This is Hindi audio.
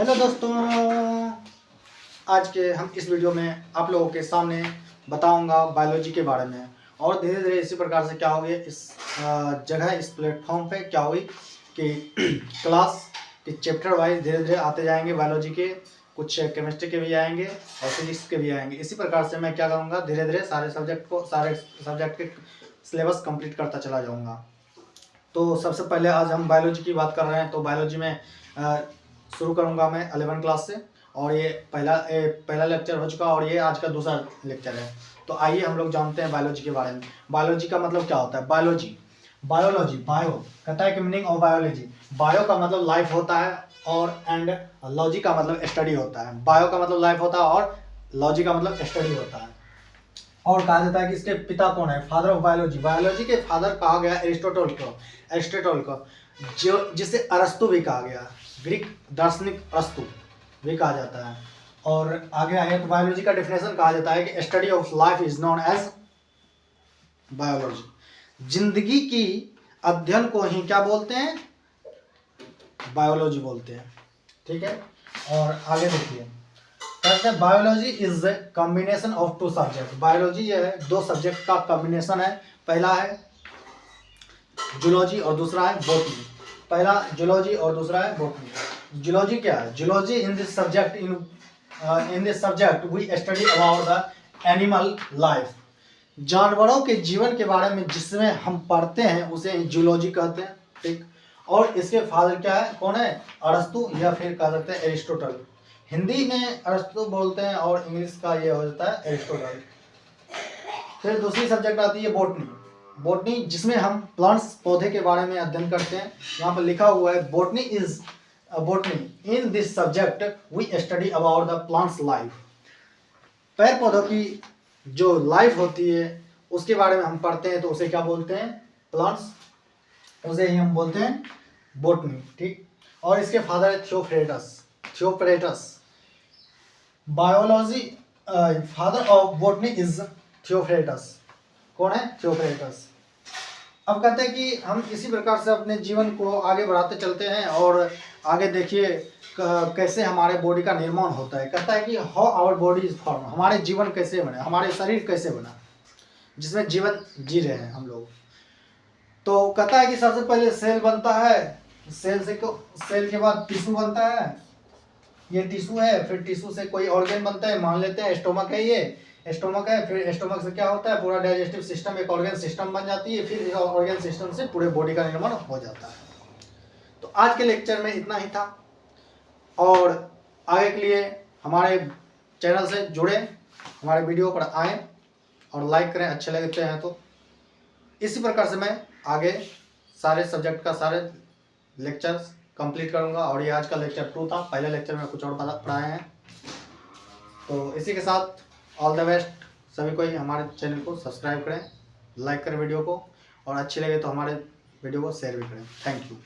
हेलो दोस्तों, आज के हम इस वीडियो में आप लोगों के सामने बताऊंगा बायोलॉजी के बारे में। और धीरे धीरे इसी प्रकार से क्या होगी इस जगह इस प्लेटफॉर्म पे क्या होगी कि क्लास के चैप्टर वाइज धीरे धीरे आते जाएंगे। बायोलॉजी के कुछ केमिस्ट्री के भी आएंगे और फिजिक्स के भी आएंगे। इसी प्रकार से मैं क्या करूँगा, धीरे धीरे सारे सब्जेक्ट के सिलेबस कंप्लीट करता चला जाऊँगा। तो सबसे पहले आज हम बायोलॉजी की बात कर रहे हैं। तो बायोलॉजी में शुरू करूंगा मैं 11 क्लास से, और ये पहला लेक्चर हो चुका और ये आज का दूसरा लेक्चर है। तो आइए हम लोग जानते हैं बायोलॉजी के बारे में। बायोलॉजी का मतलब क्या होता है? बायोलॉजी बायो कहता है कि मीनिंग ऑफ बायोलॉजी। बायो का मतलब लाइफ होता है और एंड लॉजी का मतलब स्टडी होता है। बायो का मतलब लाइफ होता है और लॉजी का मतलब स्टडी होता है। और कहा जाता है कि इसके पिता कौन है? Father of biology. बायोलॉजी के फादर कहा गया एरिस्टोटल को, जो जिसे अरस्तु भी कहा गया, ग्रीक दार्शनिक अरस्तु भी कहा जाता है। और आगे आए तो बायोलॉजी का डेफिनेशन कहा जाता है कि study of life is known as biology. जिंदगी की अध्ययन को ही क्या बोलते हैं? बायोलॉजी बोलते हैं। ठीक है, और आगे देखिए कहते हैं biology is a combination of two subject. Biology ये है दो सब्जेक्ट का कॉम्बिनेशन है। पहला है जूलॉजी और दूसरा है बॉटनी। पहला जूलॉजी और दूसरा है बॉटनी। जूलॉजी क्या है? Zoology in this subject we study about the animal life. जानवरों के जीवन के बारे में जिसमें हम पढ़ते हैं उसे जूलॉजी कहते हैं। ठीक, और इसके फादर क्या है? कौन है? अरस्तु, या फिर कह सकते हैं एरिस्टोटल। हिंदी में अरस्तु बोलते हैं और इंग्लिश का ये हो जाता है एरिस्टोटल। फिर दूसरी सब्जेक्ट आती है बॉटनी, जिसमें हम प्लांट्स पौधे के बारे में अध्ययन करते हैं। यहाँ पर लिखा हुआ है botany in this subject we study about the plants life. पेड़ पौधों की जो लाइफ होती है उसके बारे में हम पढ़ते हैं, तो उसे क्या बोलते हैं? प्लांट्स, उसे ही हम बोलते हैं बॉटनी। ठीक, और इसके फादर है Theophrastus. Biology father of botany is Theophrastus. कौन है? थियोफ्रेटस। अब कहते हैं कि हम इसी प्रकार से अपने जीवन को आगे बढ़ाते चलते हैं। और आगे देखिए कैसे हमारे बॉडी का निर्माण होता है। कहता है कि how our body is form. हमारे जीवन कैसे बने, हमारे शरीर कैसे बना, जिसमें जीवन जी रहे हैं हम लोग। तो कहता है कि सबसे पहले सेल बनता है, सेल के बाद टिश्यू बनता है, ये टिश्यू है। फिर टिश्यू से कोई ऑर्गन बनता है, मान लेते हैं स्टोमक है, ये स्टोमक है। फिर स्टोमक से क्या होता है? पूरा डाइजेस्टिव सिस्टम एक ऑर्गन सिस्टम बन जाती है। फिर इस ऑर्गन सिस्टम से पूरे बॉडी का निर्माण हो जाता है। तो आज के लेक्चर में इतना ही था, और आगे के लिए हमारे चैनल से जुड़े, हमारे वीडियो पर आएँ और लाइक करें अच्छे लगते हैं तो। इसी प्रकार से मैं आगे सारे सब्जेक्ट का सारे लेक्चर्स कंप्लीट करूंगा। और ये आज का लेक्चर 2 था, पहले लेक्चर में कुछ और पढ़ाए हैं। तो इसी के साथ ऑल द बेस्ट सभी को। हमारे चैनल को सब्सक्राइब करें, लाइक करें वीडियो को, और अच्छी लगे तो हमारे वीडियो को शेयर भी करें। Thank you.